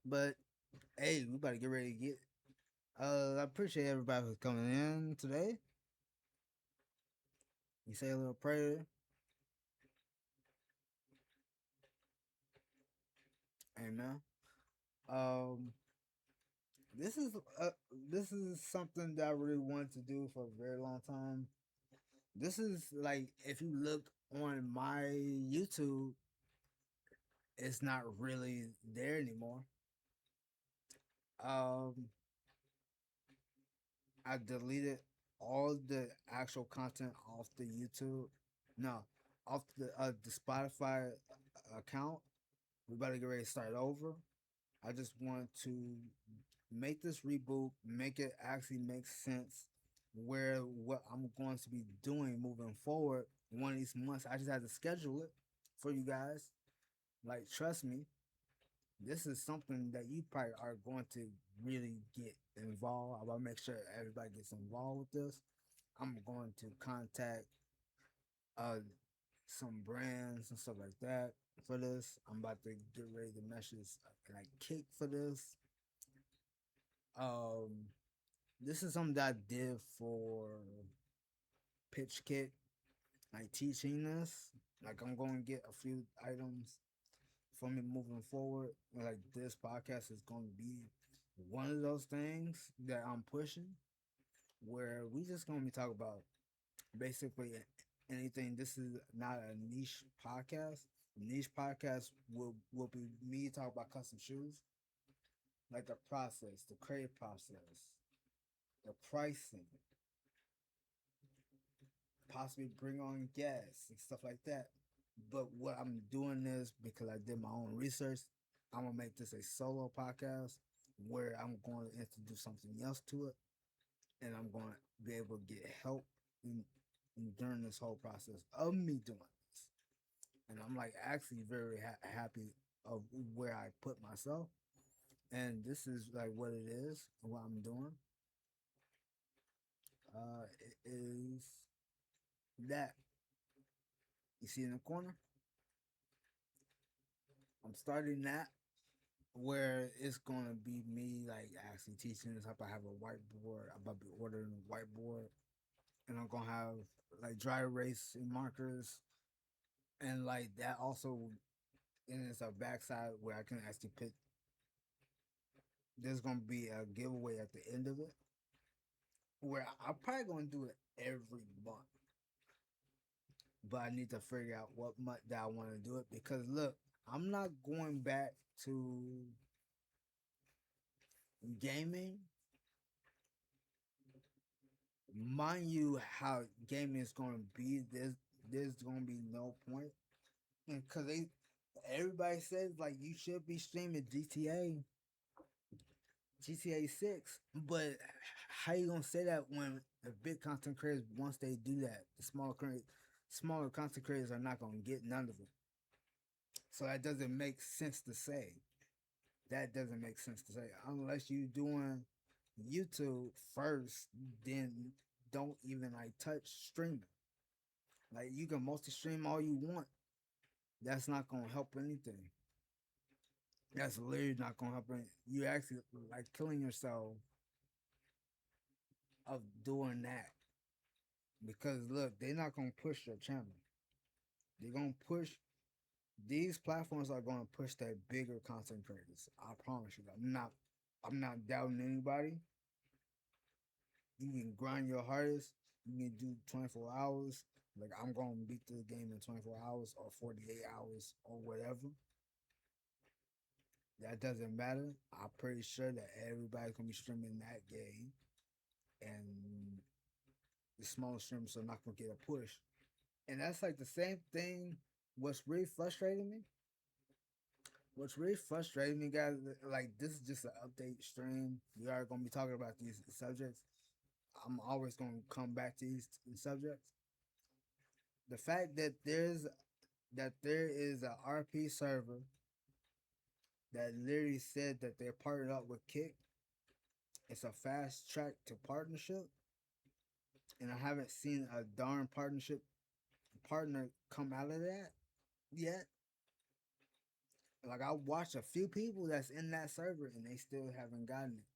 But hey, we about to get ready to get. I appreciate everybody for coming in today. You say a little prayer, amen. Um, this is this is something that I really wanted to do for a very long time. This is like if you look on my YouTube, it's not really there anymore. Um, I deleted all the actual content off the YouTube. No, off the Spotify account. We about to get ready to start over. I just want to make this reboot, make it actually make sense where what I'm going to be doing moving forward. One of these months, I just had to schedule it for you guys. Like, trust me, this is something that you probably are going to really get involved. I want to make sure everybody gets involved with this. I'm going to contact uh some brands and stuff like that for this. I'm about to get ready to message like Kick for this. Um, this is something that I did for Pitch Kick, like teaching this. Like I'm going to get a few items for me moving forward. Like this podcast is going to be one of those things that I'm pushing, where we just going to be talking about basically anything. This is not a niche podcast. Niche podcast will be me talking about custom shoes, like the process, the creative process, the pricing, possibly bring on guests and stuff like that. But what I'm doing is because I did my own research. I'm gonna make this a solo podcast where I'm going to introduce something else to it, and I'm going to be able to get help during this whole process of me doing this. And I'm like actually very happy of where I put myself. And this is like what it is, what I'm doing. It is that you see in the corner. I'm starting that where it's gonna be me like actually teaching this. I have a whiteboard. I'm about to be ordering a whiteboard, and I'm gonna have like dry erase and markers, and like that also. And it's a backside where I can actually pick. There's gonna be a giveaway at the end of it, where I'm probably gonna do it every month, but I need to figure out what month that I want to do it because look, I'm not going back to gaming. Mind you, how gaming is going to be. There's going to be no point because they everybody says like you should be streaming GTA 6, but how you gonna say that when the big content creators once they do that, the smaller content creators are not gonna get none of it. So that doesn't make sense to say. That doesn't make sense to say unless you doing YouTube first, then don't even like touch streaming. Like you can multi stream all you want. That's not gonna help anything. That's literally not gonna help. You actually like killing yourself of doing that because look, they're not gonna push your channel. They're gonna push. These platforms are gonna push that bigger content creators. I promise you. I'm not. I'm not doubting anybody. You can grind your hardest. You can do 24 hours. Like I'm gonna beat the game in 24 hours or 48 hours or whatever. That doesn't matter. I'm pretty sure that everybody's gonna be streaming that game, and the smaller streamers are not gonna get a push. And that's like the same thing. What's really frustrating me? What's really frustrating me, guys? Like this is just an update stream. We are gonna be talking about these subjects. I'm always gonna come back to these subjects. The fact that there is a RP server that literally said that they're partnered up with Kick. It's a fast track to partnership, and I haven't seen a darn partner come out of that yet. Like I watched a few people that's in that server and they still haven't gotten it,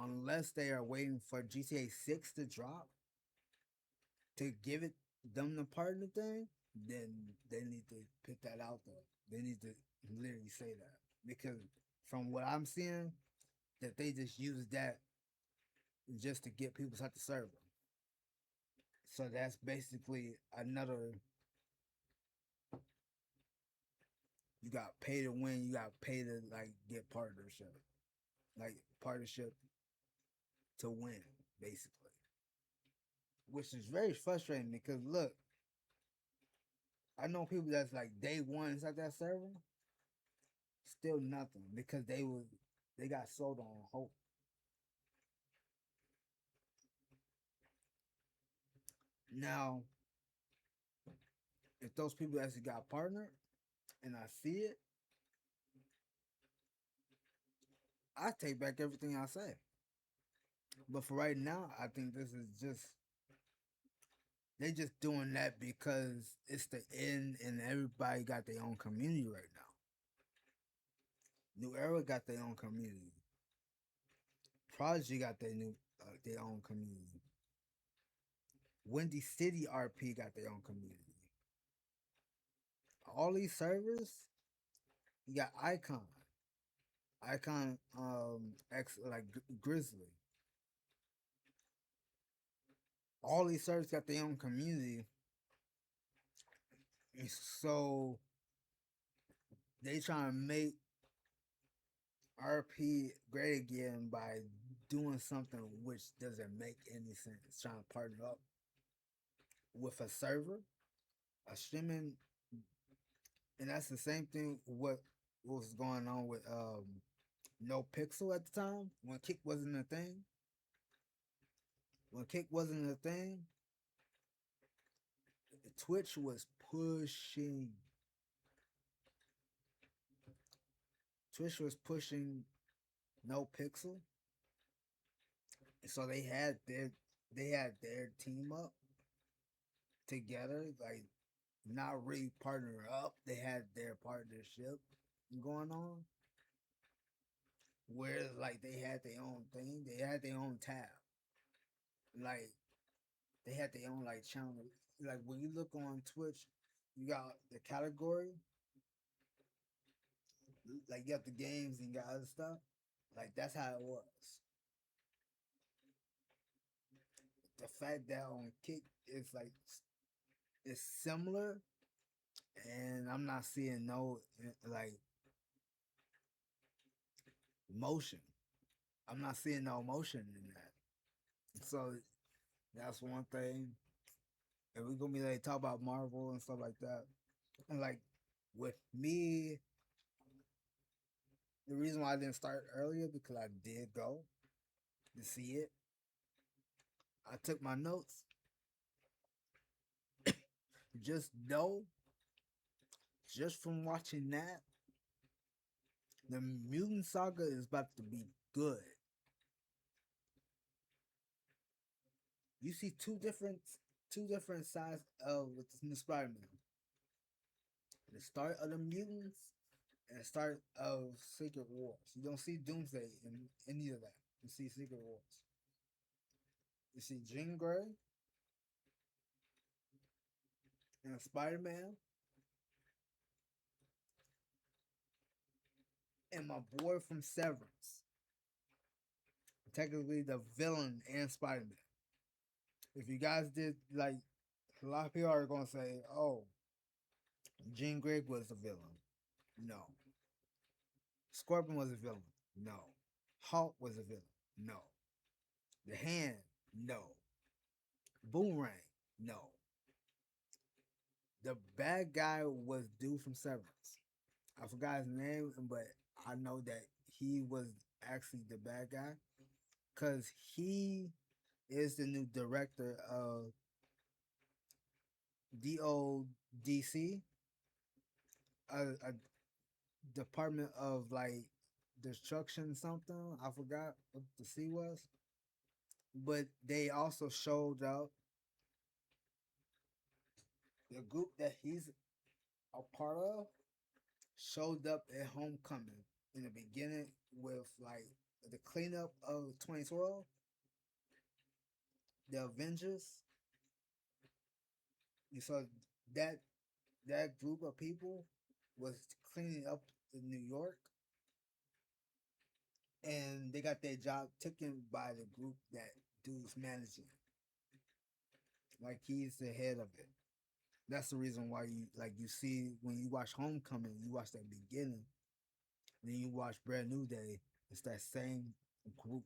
unless they are waiting for GTA 6 to drop to give it them the partner thing. Then they need to put that out there. They need to literally say that because from what I'm seeing, that they just use that just to get people to the server. So that's basically another. You got pay to win. You got pay to like get partnership, like partnership to win, basically. Which is very frustrating because look, I know people that's like day one inside that server, still nothing because they got sold on hope. Now, if those people actually got partnered and I see it, I take back everything I say. But for right now, I think this is just they just doing that because it's the end and everybody got their own community right now. New Era got their own community. Prodigy got their own community. Windy City RP got their own community. All these servers, you got Icon X like Grizzly. All these servers got their own community, so they trying to make RP great again by doing something which doesn't make any sense. Trying to partner up with a server, a streaming, and that's the same thing. What was going on with No Pixel at the time when Kick wasn't a thing. When Kick wasn't a thing, Twitch was pushing. Twitch was pushing No Pixel, so they had their team up together, like not really partner up. They had their partnership going on, where like they had their own thing. They had their own tab. Like they had their own like channel. Like when you look on Twitch, you got the category. Like you got the games and you got other stuff. Like that's how it was. The fact that on Kick it's like it's similar, and I'm not seeing no like motion. I'm not seeing no motion in that. So that's one thing. And we're gonna be like talk about Marvel and stuff like that. And like with me, the reason why I didn't start earlier because I did go to see it. I took my notes. Just know, just from watching that, the Mutant Saga is about to be good. You see two different sides of the Spider-Man. The start of the mutants and the start of Secret Wars. You don't see Doomsday in any of that. You see Secret Wars. You see Jean Grey and Spider-Man and my boy from Severance. Technically the villain and Spider-Man. If you guys did like a lot of people are gonna say, oh, Jean Grey was the villain. No. Scorpion was a villain. No. Hulk was a villain. No. The Hand. No. Boomerang. No. The bad guy was dude from Severance. I forgot his name, but I know that he was actually the bad guy because he is the new director of DODC, a Department of like Destruction something. I forgot what the C was, but they also showed up the group that he's a part of. showed up at homecoming in the beginning with like the cleanup of 2012, the Avengers. You saw that that group of people was cleaning up in New York, and they got their job taken by the group that dude's managing. Like he's the head of it. That's the reason why you like you see when you watch Homecoming, you watch that beginning, then you watch Brand New Day. It's that same group,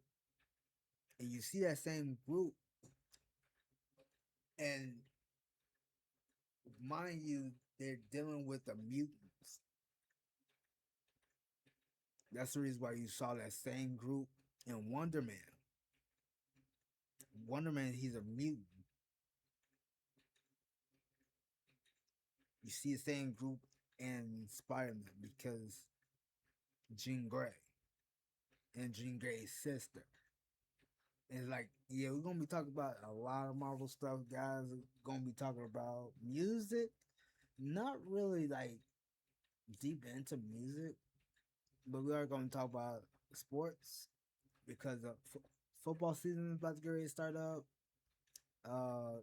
and you see that same group, and mind you, they're dealing with the mutants. That's the reason why you saw that same group in Wonder Man. Wonder Man, he's a mutant. You see the same group in Spider Man because Jean Grey and Jean Grey's sister. And it's like, yeah, we're gonna be talking about a lot of Marvel stuff, guys. We're gonna be talking about music. Not really like deep into music, but we are gonna talk about sports because football season is about to get ready to start up. Uh,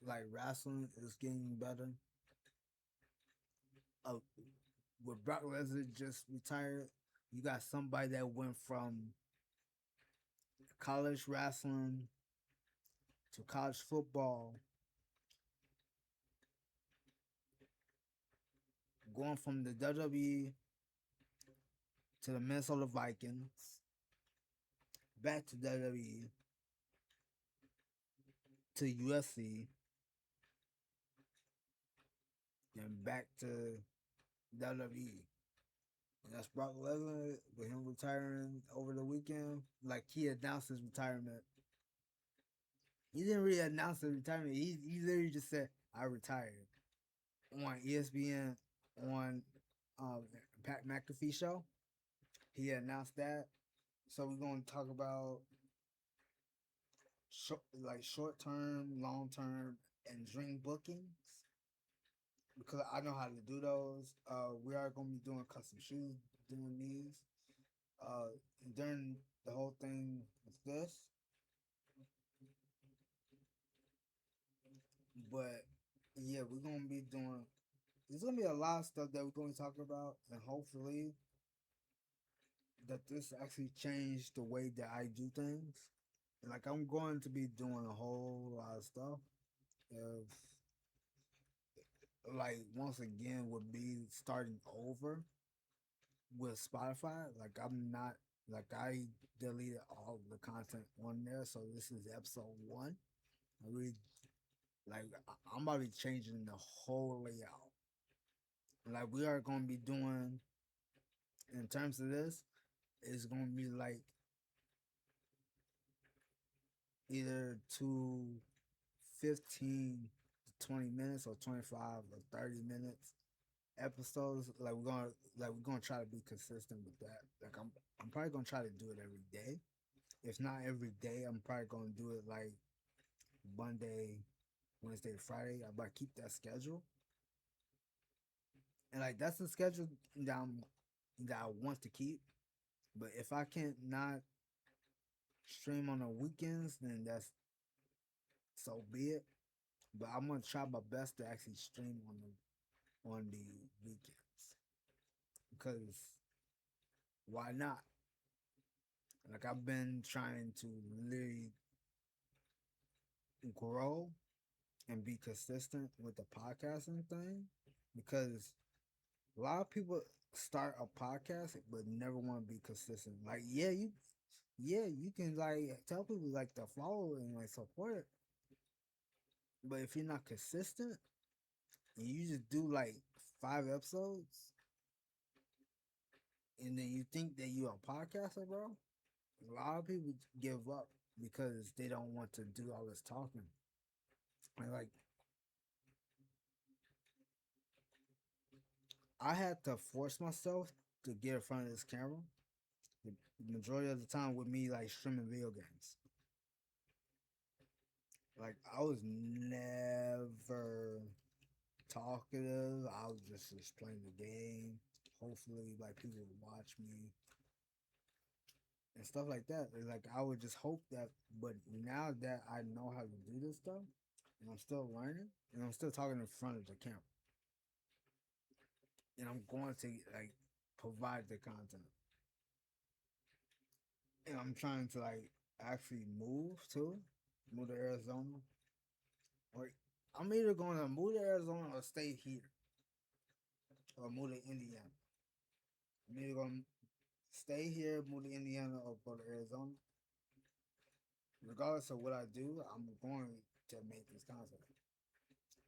like wrestling is getting better. Uh, with Brock Lesnar just retired, you got somebody that went from college wrestling to college football, going from the WWE to the Minnesota Vikings, back to WWE to UFC, and back to WWE. And that's Brock Lesnar with him retiring over the weekend. Like he announced his retirement. He didn't really announce his retirement. He literally just said, "I retired" on ESPN on Pat McAfee show. He announced that. So we're going to talk about short term, long term, and dream bookings because I know how to do those. We are going to be doing custom shoes, doing these. During the whole thing with this, but yeah, we're gonna be doing. There's gonna be a lot of stuff that we're going to talk about, and hopefully that this actually changed the way that I do things. Like I'm going to be doing a whole lot of stuff. If like once again would be starting over with Spotify. Like I'm not like I deleted all the content on there, so this is episode one. I really like I'm about to be changing the whole layout. Like we are gonna be doing in terms of this, it's gonna be like either to 15 to 20 minutes or 25 or 30 minutes episodes. Like we're gonna try to be consistent with that. Like I'm probably gonna try to do it every day. If not every day, I'm probably gonna do it like Monday, Wednesday, Friday. I'm about to keep that schedule. And like that's the schedule that I want to keep. But if I can't not stream on the weekends, then that's so be it. But I'm gonna try my best to actually stream on the weekends because why not? Like I've been trying to really grow and be consistent with the podcasting thing because a lot of people start a podcast but never want to be consistent. Like you can like tell people like to follow and like support it, but if you're not consistent and you just do like 5 episodes and then you think that you're a podcaster, bro, a lot of people give up because they don't want to do all this talking. And like I had to force myself to get in front of this camera. The majority of the time with me like streaming video games. Like I was never talkative. I was just playing the game, hopefully like people will watch me and stuff like that. Like I would just hope that, but now that I know how to do this stuff, and I'm still learning, and I'm still talking in front of the camera, and I'm going to like provide the content, and I'm trying to like actually move too, move to Arizona, or I'm either going to move to Arizona or stay here, or move to Indiana. I'm either going to stay here, move to Indiana, or go to Arizona. Regardless of what I do, I'm going to make this content,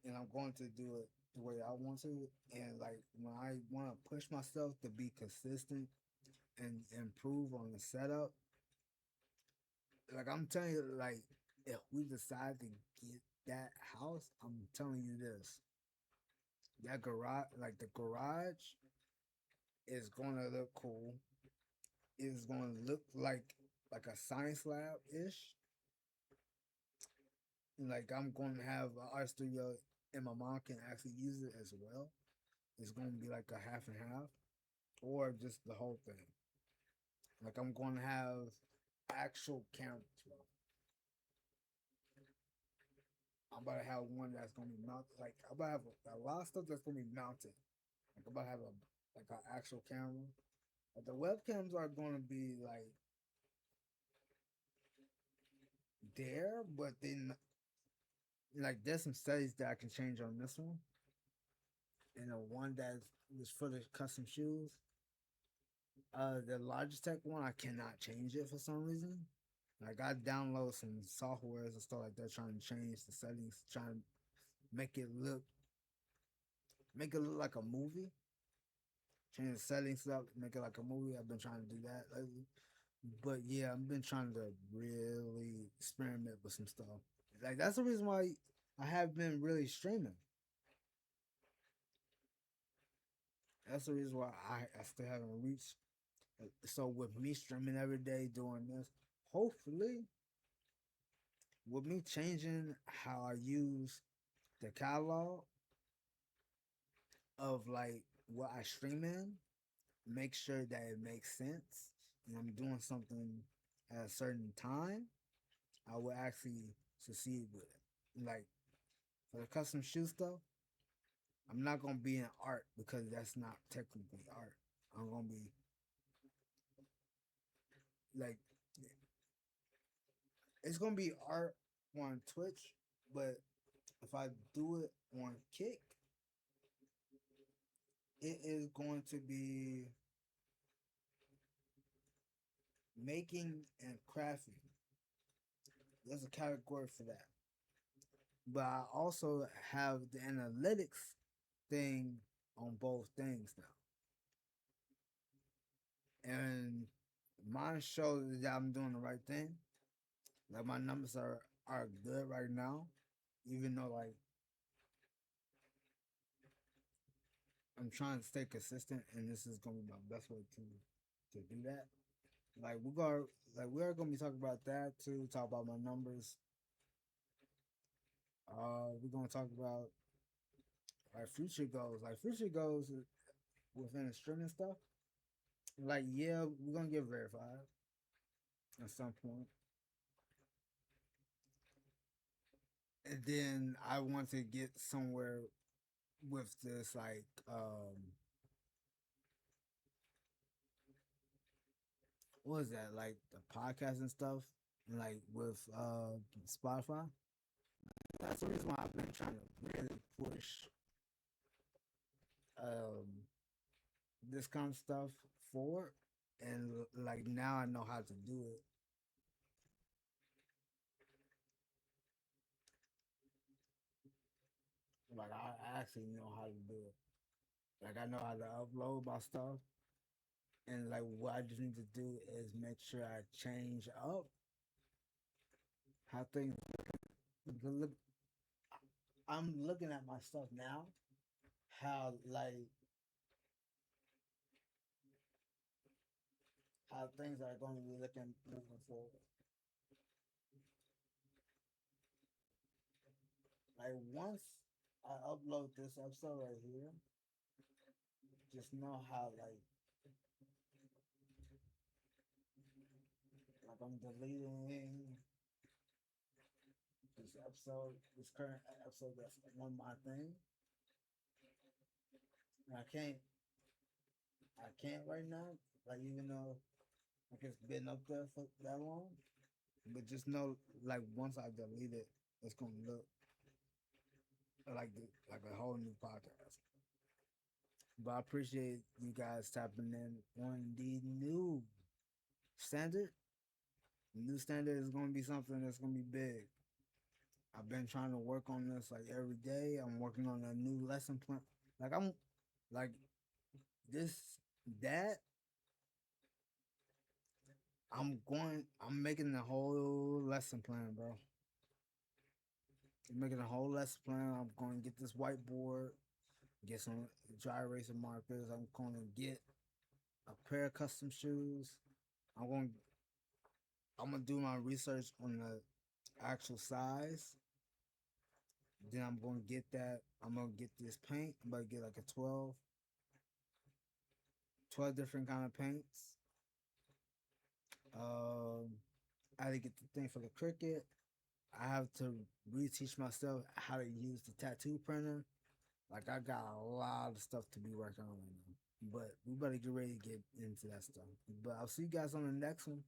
and I'm going to do it the way I want to. And like when I want to push myself to be consistent and improve on the setup, like I'm telling you, like if we decide to get that house, I'm telling you this, that garage, like the garage, is gonna look cool. It's gonna look like a science lab ish. Like I'm going to have an art studio, and my mom can actually use it as well. It's going to be like a half and half, or just the whole thing. Like I'm going to have actual cameras, bro. I'm about to have one that's going to be mounted. Like I'm about to have a lot of stuff that's going to be mounted. Like I'm about to have a like an actual camera. Like the webcams are going to be like there, but then like there's some settings that I can change on this one, and the one that was for the custom shoes. The Logitech one, I cannot change it for some reason. Like I download some softwares and stuff like that, trying to change the settings, trying to make it look make it look like a movie. Change the settings up, make it like a movie. I've been trying to do that lately. But yeah, I've been trying to really experiment with some stuff. Like that's the reason why I have been really streaming. That's the reason why I still haven't reached. So with me streaming every day, doing this, hopefully with me changing how I use the catalog of like what I stream in, make sure that it makes sense, and I'm doing something at a certain time, I will actually succeed with it. Like for the custom shoe stuff, I'm not gonna be in art because that's not technically art. I'm gonna be like it's gonna be art on Twitch, but if I do it on Kick, it is going to be making and crafting. There's a category for that. But I also have the analytics thing on both things now. And mine shows that I'm doing the right thing. Like my numbers are good right now. Even though like I'm trying to stay consistent and this is gonna be my best way to do that. Like we are gonna be talking about that too, talk about my numbers. We're gonna talk about like future goals. Like future goals within the streaming stuff. Like yeah, we're gonna get verified at some point. And then I want to get somewhere with this what is that, like the podcast and stuff, like with Spotify. That's the reason why I've been trying to really push um this kind of stuff forward, and like now I know how to do it. Like I actually know how to do it. Like I know how to upload my stuff, and like what I just need to do is make sure I change up how things look. I'm looking at my stuff now, how like how things are going to be looking moving forward. Like once I upload this episode right here, just know how like I'm deleting this episode, this current episode that's on my thing. And I can't right now. Like even though like it's been up there for that long, but just know like once I delete it, it's gonna look like a whole new podcast. But I appreciate you guys tapping in on the new standard. The new standard is gonna be something that's gonna be big. I've been trying to work on this like every day. I'm working on a new lesson plan. Like I'm like this that I'm making the whole lesson plan, bro. I'm making a whole lesson plan. I'm going to get this whiteboard, get some dry eraser markers. I'm going to get a pair of custom shoes. I'm going I'm going to do my research on the actual size. Then I'm going to get that. I'm going to get this paint. I'm going to get like a 12 different kind of paints. I had to get the thing for the Cricut. I have to reteach myself how to use the tattoo printer. Like I got a lot of stuff to be working on right now. But we better get ready to get into that stuff. But I'll see you guys on the next one.